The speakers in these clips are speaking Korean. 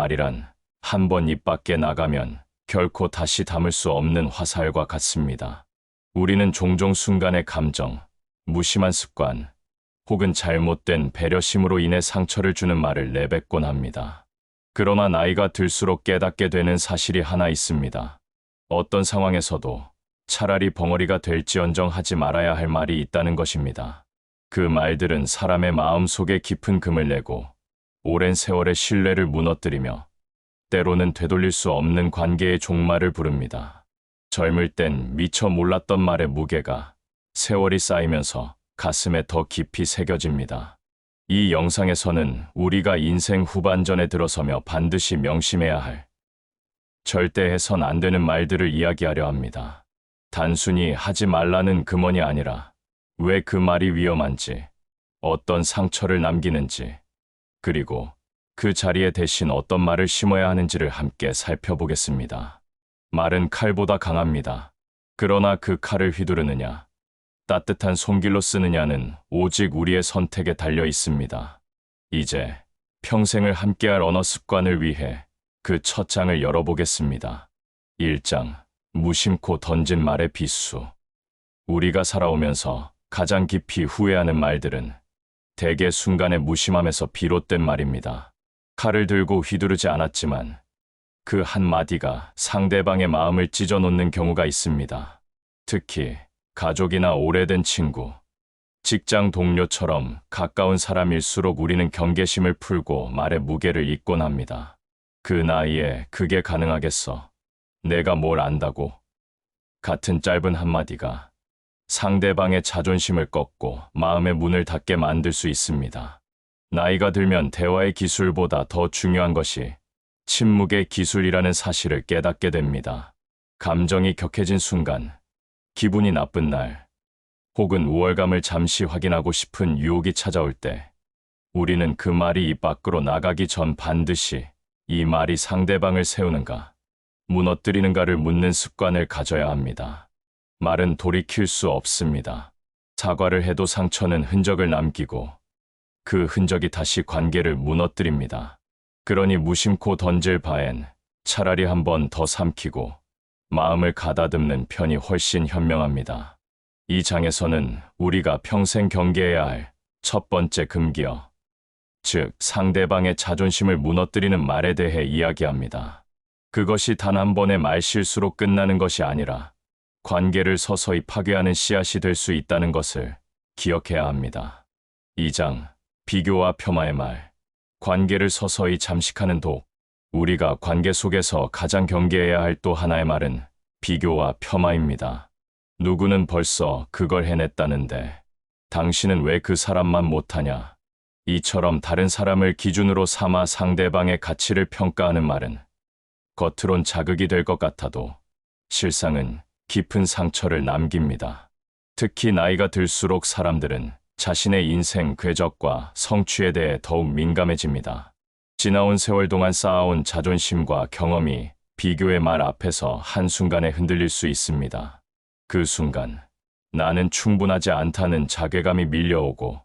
말이란 한 번 입 밖에 나가면 결코 다시 담을 수 없는 화살과 같습니다. 우리는 종종 순간의 감정, 무심한 습관, 혹은 잘못된 배려심으로 인해 상처를 주는 말을 내뱉곤 합니다. 그러나 나이가 들수록 깨닫게 되는 사실이 하나 있습니다. 어떤 상황에서도 차라리 벙어리가 될지언정 하지 말아야 할 말이 있다는 것입니다. 그 말들은 사람의 마음 속에 깊은 금을 내고 오랜 세월의 신뢰를 무너뜨리며 때로는 되돌릴 수 없는 관계의 종말을 부릅니다. 젊을 땐 미처 몰랐던 말의 무게가 세월이 쌓이면서 가슴에 더 깊이 새겨집니다. 이 영상에서는 우리가 인생 후반전에 들어서며 반드시 명심해야 할 절대 해선 안 되는 말들을 이야기하려 합니다. 단순히 하지 말라는 금언이 아니라 왜 그 말이 위험한지, 어떤 상처를 남기는지, 그리고 그 자리에 대신 어떤 말을 심어야 하는지를 함께 살펴보겠습니다. 말은 칼보다 강합니다. 그러나 그 칼을 휘두르느냐, 따뜻한 손길로 쓰느냐는 오직 우리의 선택에 달려 있습니다. 이제 평생을 함께할 언어 습관을 위해 그 첫 장을 열어보겠습니다. 1장, 무심코 던진 말의 비수. 우리가 살아오면서 가장 깊이 후회하는 말들은 대개 순간의 무심함에서 비롯된 말입니다. 칼을 들고 휘두르지 않았지만 그 한마디가 상대방의 마음을 찢어놓는 경우가 있습니다. 특히 가족이나 오래된 친구, 직장 동료처럼 가까운 사람일수록 우리는 경계심을 풀고 말의 무게를 잊곤 합니다. 그 나이에 그게 가능하겠어. 내가 뭘 안다고. 같은 짧은 한마디가 상대방의 자존심을 꺾고 마음의 문을 닫게 만들 수 있습니다. 나이가 들면 대화의 기술보다 더 중요한 것이 침묵의 기술이라는 사실을 깨닫게 됩니다. 감정이 격해진 순간, 기분이 나쁜 날, 혹은 우월감을 잠시 확인하고 싶은 유혹이 찾아올 때, 우리는 그 말이 입 밖으로 나가기 전 반드시 이 말이 상대방을 세우는가, 무너뜨리는가를 묻는 습관을 가져야 합니다. 말은 돌이킬 수 없습니다. 사과를 해도 상처는 흔적을 남기고 그 흔적이 다시 관계를 무너뜨립니다. 그러니 무심코 던질 바엔 차라리 한 번 더 삼키고 마음을 가다듬는 편이 훨씬 현명합니다. 이 장에서는 우리가 평생 경계해야 할 첫 번째 금기어, 즉 상대방의 자존심을 무너뜨리는 말에 대해 이야기합니다. 그것이 단 한 번의 말실수로 끝나는 것이 아니라 관계를 서서히 파괴하는 씨앗이 될 수 있다는 것을 기억해야 합니다. 2장, 비교와 폄하의 말. 관계를 서서히 잠식하는 독. 우리가 관계 속에서 가장 경계해야 할 또 하나의 말은 비교와 폄하입니다. 누구는 벌써 그걸 해냈다는데 당신은 왜 그 사람만 못하냐? 이처럼 다른 사람을 기준으로 삼아 상대방의 가치를 평가하는 말은 겉으론 자극이 될 것 같아도 실상은 깊은 상처를 남깁니다. 특히 나이가 들수록 사람들은 자신의 인생 궤적과 성취에 대해 더욱 민감해집니다. 지나온 세월 동안 쌓아온 자존심과 경험이 비교의 말 앞에서 한순간에 흔들릴 수 있습니다. 그 순간 나는 충분하지 않다는 자괴감이 밀려오고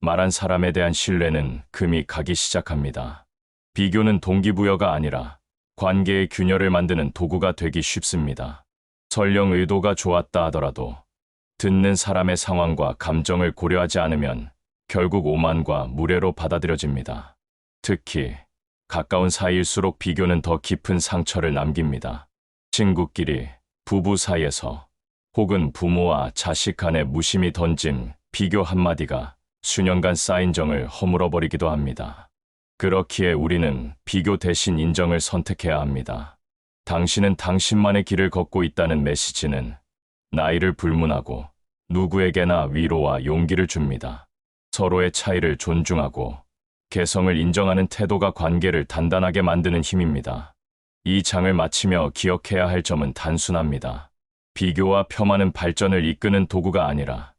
말한 사람에 대한 신뢰는 금이 가기 시작합니다. 비교는 동기부여가 아니라 관계의 균열을 만드는 도구가 되기 쉽습니다. 설령 의도가 좋았다 하더라도 듣는 사람의 상황과 감정을 고려하지 않으면 결국 오만과 무례로 받아들여집니다. 특히 가까운 사이일수록 비교는 더 깊은 상처를 남깁니다. 친구끼리, 부부 사이에서, 혹은 부모와 자식 간에 무심히 던진 비교 한마디가 수년간 쌓인 정을 허물어버리기도 합니다. 그렇기에 우리는 비교 대신 인정을 선택해야 합니다. 당신은 당신만의 길을 걷고 있다는 메시지는 나이를 불문하고 누구에게나 위로와 용기를 줍니다. 서로의 차이를 존중하고 개성을 인정하는 태도가 관계를 단단하게 만드는 힘입니다. 이 장을 마치며 기억해야 할 점은 단순합니다. 비교와 폄하는 발전을 이끄는 도구가 아니라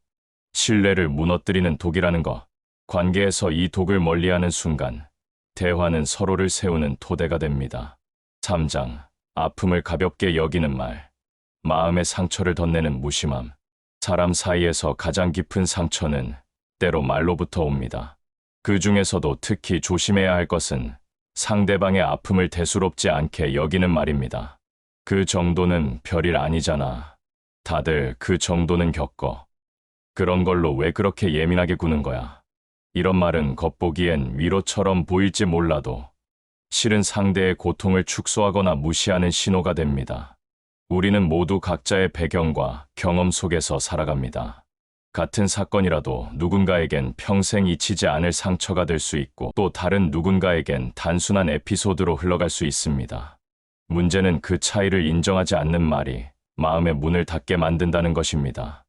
신뢰를 무너뜨리는 독이라는 것. 관계에서 이 독을 멀리하는 순간 대화는 서로를 세우는 토대가 됩니다. 3장, 아픔을 가볍게 여기는 말. 마음의 상처를 덧내는 무심함. 사람 사이에서 가장 깊은 상처는 때로 말로부터 옵니다. 그 중에서도 특히 조심해야 할 것은 상대방의 아픔을 대수롭지 않게 여기는 말입니다. 그 정도는 별일 아니잖아. 다들 그 정도는 겪어. 그런 걸로 왜 그렇게 예민하게 구는 거야? 이런 말은 겉보기엔 위로처럼 보일지 몰라도 실은 상대의 고통을 축소하거나 무시하는 신호가 됩니다. 우리는 모두 각자의 배경과 경험 속에서 살아갑니다. 같은 사건이라도 누군가에겐 평생 잊히지 않을 상처가 될 수 있고 또 다른 누군가에겐 단순한 에피소드로 흘러갈 수 있습니다. 문제는 그 차이를 인정하지 않는 말이 마음의 문을 닫게 만든다는 것입니다.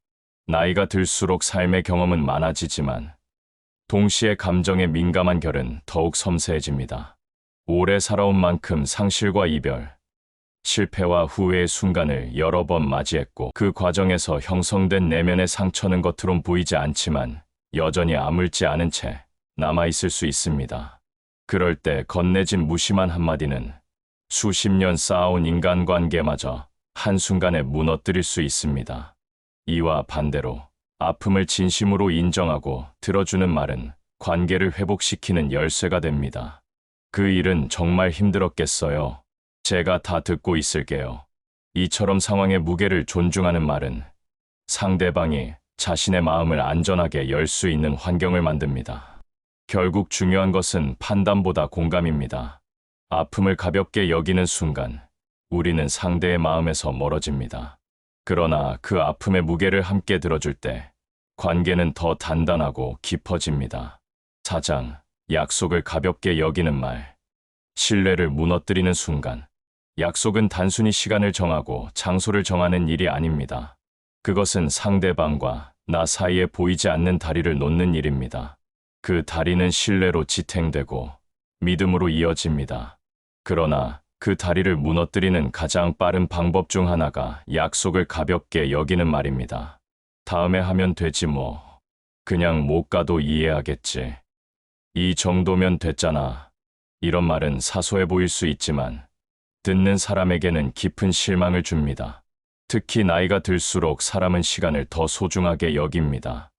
나이가 들수록 삶의 경험은 많아지지만 동시에 감정에 민감한 결은 더욱 섬세해집니다. 오래 살아온 만큼 상실과 이별, 실패와 후회의 순간을 여러 번 맞이했고 그 과정에서 형성된 내면의 상처는 겉으론 보이지 않지만 여전히 아물지 않은 채 남아있을 수 있습니다. 그럴 때 건네진 무심한 한마디는 수십 년 쌓아온 인간관계마저 한순간에 무너뜨릴 수 있습니다. 이와 반대로 아픔을 진심으로 인정하고 들어주는 말은 관계를 회복시키는 열쇠가 됩니다. 그 일은 정말 힘들었겠어요. 제가 다 듣고 있을게요. 이처럼 상황의 무게를 존중하는 말은 상대방이 자신의 마음을 안전하게 열 수 있는 환경을 만듭니다. 결국 중요한 것은 판단보다 공감입니다. 아픔을 가볍게 여기는 순간 우리는 상대의 마음에서 멀어집니다. 그러나 그 아픔의 무게를 함께 들어줄 때 관계는 더 단단하고 깊어집니다. 4장, 약속을 가볍게 여기는 말. 신뢰를 무너뜨리는 순간. 약속은 단순히 시간을 정하고 장소를 정하는 일이 아닙니다. 그것은 상대방과 나 사이에 보이지 않는 다리를 놓는 일입니다. 그 다리는 신뢰로 지탱되고 믿음으로 이어집니다. 그러나 그 다리를 무너뜨리는 가장 빠른 방법 중 하나가 약속을 가볍게 여기는 말입니다. 다음에 하면 되지 뭐. 그냥 못 가도 이해하겠지. 이 정도면 됐잖아. 이런 말은 사소해 보일 수 있지만 듣는 사람에게는 깊은 실망을 줍니다. 특히 나이가 들수록 사람은 시간을 더 소중하게 여깁니다.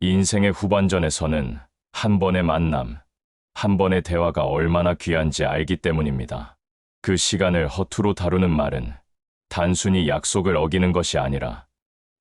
인생의 후반전에서는 한 번의 만남, 한 번의 대화가 얼마나 귀한지 알기 때문입니다. 그 시간을 허투루 다루는 말은 단순히 약속을 어기는 것이 아니라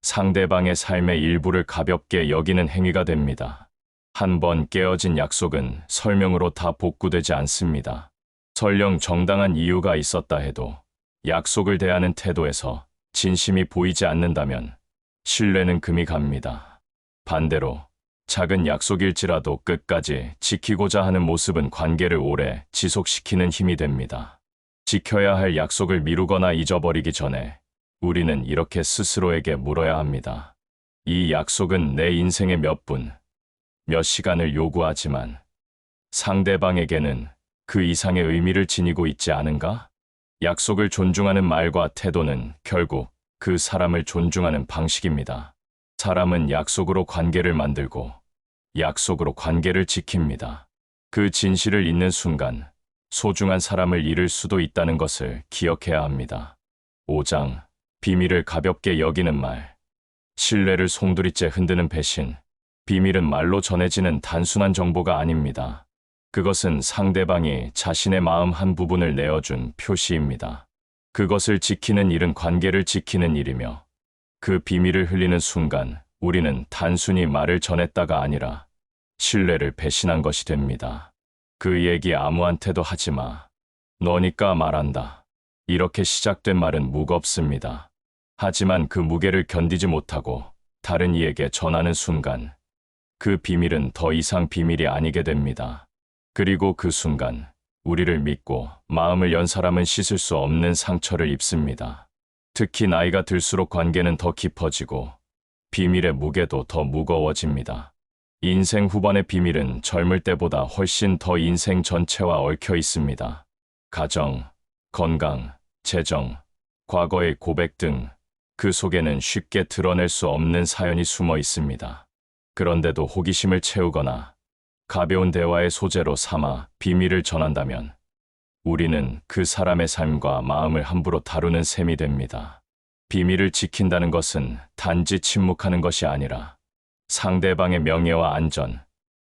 상대방의 삶의 일부를 가볍게 여기는 행위가 됩니다. 한 번 깨어진 약속은 설명으로 다 복구되지 않습니다. 설령 정당한 이유가 있었다 해도 약속을 대하는 태도에서 진심이 보이지 않는다면 신뢰는 금이 갑니다. 반대로 작은 약속일지라도 끝까지 지키고자 하는 모습은 관계를 오래 지속시키는 힘이 됩니다. 지켜야 할 약속을 미루거나 잊어버리기 전에 우리는 이렇게 스스로에게 물어야 합니다. 이 약속은 내 인생의 몇 분, 몇 시간을 요구하지만 상대방에게는 그 이상의 의미를 지니고 있지 않은가? 약속을 존중하는 말과 태도는 결국 그 사람을 존중하는 방식입니다. 사람은 약속으로 관계를 만들고 약속으로 관계를 지킵니다. 그 진실을 잊는 순간 소중한 사람을 잃을 수도 있다는 것을 기억해야 합니다. 5장, 비밀을 가볍게 여기는 말. 신뢰를 송두리째 흔드는 배신. 비밀은 말로 전해지는 단순한 정보가 아닙니다. 그것은 상대방이 자신의 마음 한 부분을 내어준 표시입니다. 그것을 지키는 일은 관계를 지키는 일이며 그 비밀을 흘리는 순간 우리는 단순히 말을 전했다가 아니라 신뢰를 배신한 것이 됩니다. 그 얘기 아무한테도 하지 마. 너니까 말한다. 이렇게 시작된 말은 무겁습니다. 하지만 그 무게를 견디지 못하고 다른 이에게 전하는 순간 그 비밀은 더 이상 비밀이 아니게 됩니다. 그리고 그 순간 우리를 믿고 마음을 연 사람은 씻을 수 없는 상처를 입습니다. 특히 나이가 들수록 관계는 더 깊어지고 비밀의 무게도 더 무거워집니다. 인생 후반의 비밀은 젊을 때보다 훨씬 더 인생 전체와 얽혀 있습니다. 가정, 건강, 재정, 과거의 고백 등 그 속에는 쉽게 드러낼 수 없는 사연이 숨어 있습니다. 그런데도 호기심을 채우거나 가벼운 대화의 소재로 삼아 비밀을 전한다면 우리는 그 사람의 삶과 마음을 함부로 다루는 셈이 됩니다. 비밀을 지킨다는 것은 단지 침묵하는 것이 아니라 상대방의 명예와 안전,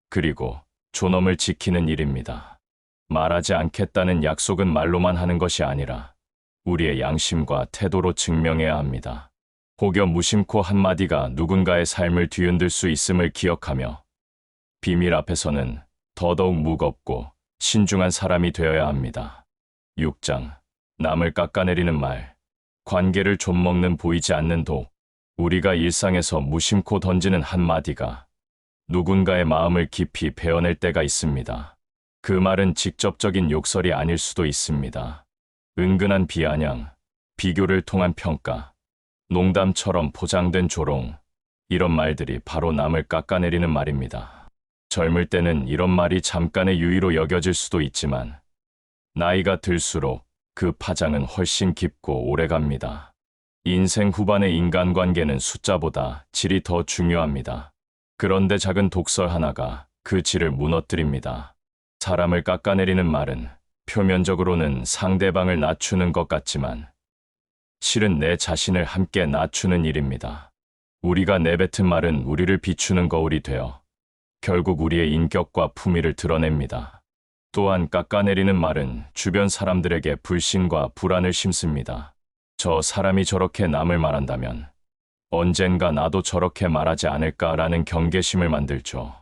그리고 존엄을 지키는 일입니다. 말하지 않겠다는 약속은 말로만 하는 것이 아니라 우리의 양심과 태도로 증명해야 합니다. 혹여 무심코 한마디가 누군가의 삶을 뒤흔들 수 있음을 기억하며 비밀 앞에서는 더더욱 무겁고 신중한 사람이 되어야 합니다. 6장. 남을 깎아내리는 말. 관계를 좀먹는 보이지 않는 독. 우리가 일상에서 무심코 던지는 한마디가 누군가의 마음을 깊이 베어낼 때가 있습니다. 그 말은 직접적인 욕설이 아닐 수도 있습니다. 은근한 비아냥, 비교를 통한 평가, 농담처럼 포장된 조롱, 이런 말들이 바로 남을 깎아내리는 말입니다. 젊을 때는 이런 말이 잠깐의 유의로 여겨질 수도 있지만 나이가 들수록 그 파장은 훨씬 깊고 오래갑니다. 인생 후반의 인간관계는 숫자보다 질이 더 중요합니다. 그런데 작은 독설 하나가 그 질을 무너뜨립니다. 사람을 깎아내리는 말은 표면적으로는 상대방을 낮추는 것 같지만 실은 내 자신을 함께 낮추는 일입니다. 우리가 내뱉은 말은 우리를 비추는 거울이 되어 결국 우리의 인격과 품위를 드러냅니다. 또한 깎아내리는 말은 주변 사람들에게 불신과 불안을 심습니다. 저 사람이 저렇게 남을 말한다면 언젠가 나도 저렇게 말하지 않을까라는 경계심을 만들죠.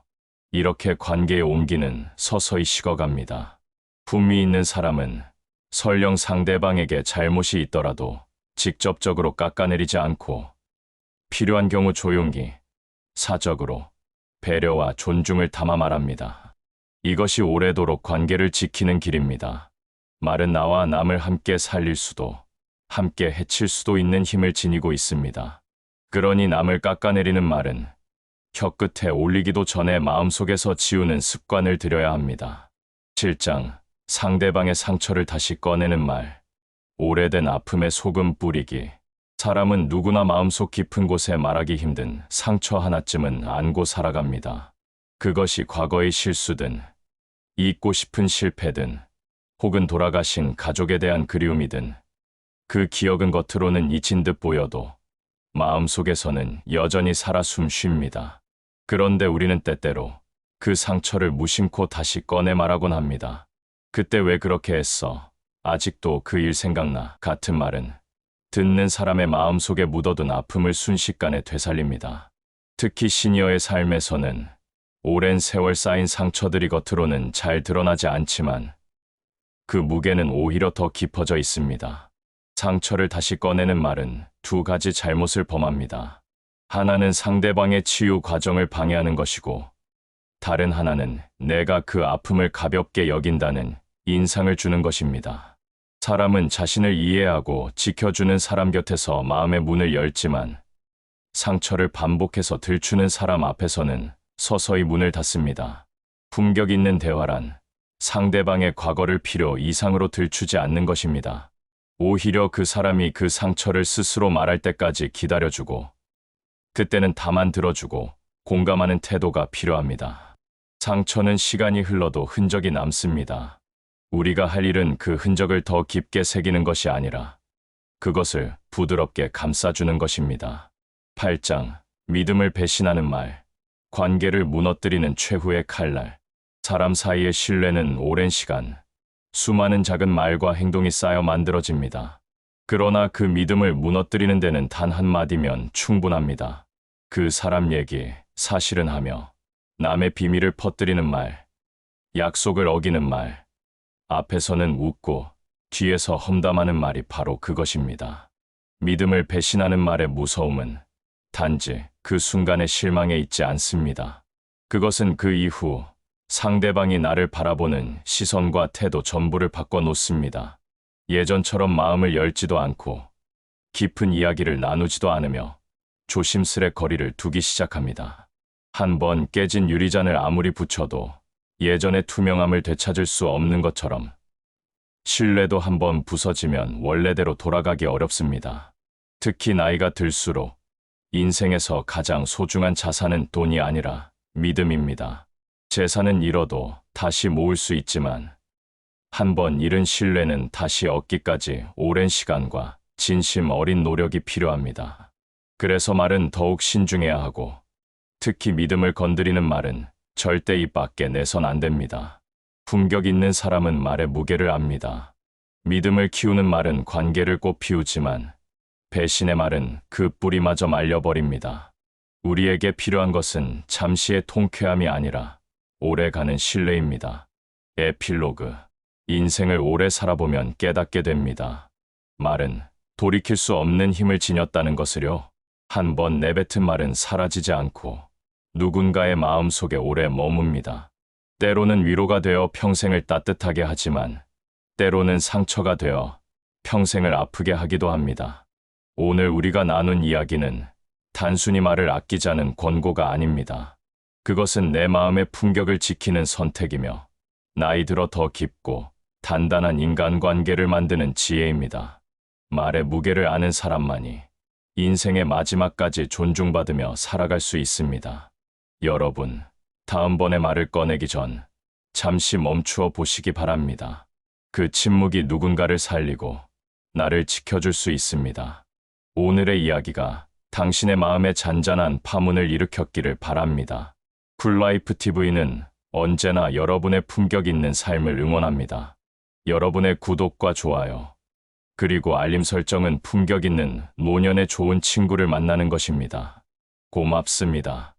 이렇게 관계의 온기는 서서히 식어갑니다. 품위 있는 사람은 설령 상대방에게 잘못이 있더라도 직접적으로 깎아내리지 않고 필요한 경우 조용히, 사적으로 배려와 존중을 담아 말합니다. 이것이 오래도록 관계를 지키는 길입니다. 말은 나와 남을 함께 살릴 수도, 함께 해칠 수도 있는 힘을 지니고 있습니다. 그러니 남을 깎아내리는 말은 혀끝에 올리기도 전에 마음속에서 지우는 습관을 들여야 합니다. 7장. 상대방의 상처를 다시 꺼내는 말. 오래된 아픔에 소금 뿌리기. 사람은 누구나 마음속 깊은 곳에 말하기 힘든 상처 하나쯤은 안고 살아갑니다. 그것이 과거의 실수든, 잊고 싶은 실패든, 혹은 돌아가신 가족에 대한 그리움이든, 그 기억은 겉으로는 잊힌 듯 보여도 마음속에서는 여전히 살아 숨쉽니다. 그런데 우리는 때때로 그 상처를 무심코 다시 꺼내 말하곤 합니다. 그때 왜 그렇게 했어? 아직도 그 일 생각나? 같은 말은 듣는 사람의 마음속에 묻어둔 아픔을 순식간에 되살립니다. 특히 시니어의 삶에서는 오랜 세월 쌓인 상처들이 겉으로는 잘 드러나지 않지만 그 무게는 오히려 더 깊어져 있습니다. 상처를 다시 꺼내는 말은 두 가지 잘못을 범합니다. 하나는 상대방의 치유 과정을 방해하는 것이고, 다른 하나는 내가 그 아픔을 가볍게 여긴다는 인상을 주는 것입니다. 사람은 자신을 이해하고 지켜주는 사람 곁에서 마음의 문을 열지만 상처를 반복해서 들추는 사람 앞에서는 서서히 문을 닫습니다. 품격 있는 대화란 상대방의 과거를 필요 이상으로 들추지 않는 것입니다. 오히려 그 사람이 그 상처를 스스로 말할 때까지 기다려주고, 그때는 다만 들어주고 공감하는 태도가 필요합니다. 상처는 시간이 흘러도 흔적이 남습니다. 우리가 할 일은 그 흔적을 더 깊게 새기는 것이 아니라 그것을 부드럽게 감싸주는 것입니다. 8장. 믿음을 배신하는 말. 관계를 무너뜨리는 최후의 칼날. 사람 사이의 신뢰는 오랜 시간, 수많은 작은 말과 행동이 쌓여 만들어집니다. 그러나 그 믿음을 무너뜨리는 데는 단 한마디면 충분합니다. 그 사람 얘기, 사실은 하며 남의 비밀을 퍼뜨리는 말, 약속을 어기는 말, 앞에서는 웃고 뒤에서 험담하는 말이 바로 그것입니다. 믿음을 배신하는 말의 무서움은 단지 그 순간의 실망에 있지 않습니다. 그것은 그 이후 상대방이 나를 바라보는 시선과 태도 전부를 바꿔놓습니다. 예전처럼 마음을 열지도 않고 깊은 이야기를 나누지도 않으며 조심스레 거리를 두기 시작합니다. 한 번 깨진 유리잔을 아무리 붙여도 예전의 투명함을 되찾을 수 없는 것처럼 신뢰도 한 번 부서지면 원래대로 돌아가기 어렵습니다. 특히 나이가 들수록 인생에서 가장 소중한 자산은 돈이 아니라 믿음입니다. 재산은 잃어도 다시 모을 수 있지만 한 번 잃은 신뢰는 다시 얻기까지 오랜 시간과 진심 어린 노력이 필요합니다. 그래서 말은 더욱 신중해야 하고, 특히 믿음을 건드리는 말은 절대 입 밖에 내선 안 됩니다. 품격 있는 사람은 말의 무게를 압니다. 믿음을 키우는 말은 관계를 꽃피우지만 배신의 말은 그 뿌리마저 말려버립니다. 우리에게 필요한 것은 잠시의 통쾌함이 아니라 오래가는 신뢰입니다. 에필로그. 인생을 오래 살아보면 깨닫게 됩니다. 말은 돌이킬 수 없는 힘을 지녔다는 것을요. 한 번 내뱉은 말은 사라지지 않고 누군가의 마음속에 오래 머뭅니다. 때로는 위로가 되어 평생을 따뜻하게 하지만 때로는 상처가 되어 평생을 아프게 하기도 합니다. 오늘 우리가 나눈 이야기는 단순히 말을 아끼자는 권고가 아닙니다. 그것은 내 마음의 품격을 지키는 선택이며 나이 들어 더 깊고 단단한 인간관계를 만드는 지혜입니다. 말의 무게를 아는 사람만이 인생의 마지막까지 존중받으며 살아갈 수 있습니다. 여러분, 다음번에 말을 꺼내기 전 잠시 멈추어 보시기 바랍니다. 그 침묵이 누군가를 살리고 나를 지켜줄 수 있습니다. 오늘의 이야기가 당신의 마음에 잔잔한 파문을 일으켰기를 바랍니다. 쿨라이프 TV는 언제나 여러분의 품격 있는 삶을 응원합니다. 여러분의 구독과 좋아요, 그리고 알림 설정은 품격 있는 노년의 좋은 친구를 만나는 것입니다. 고맙습니다.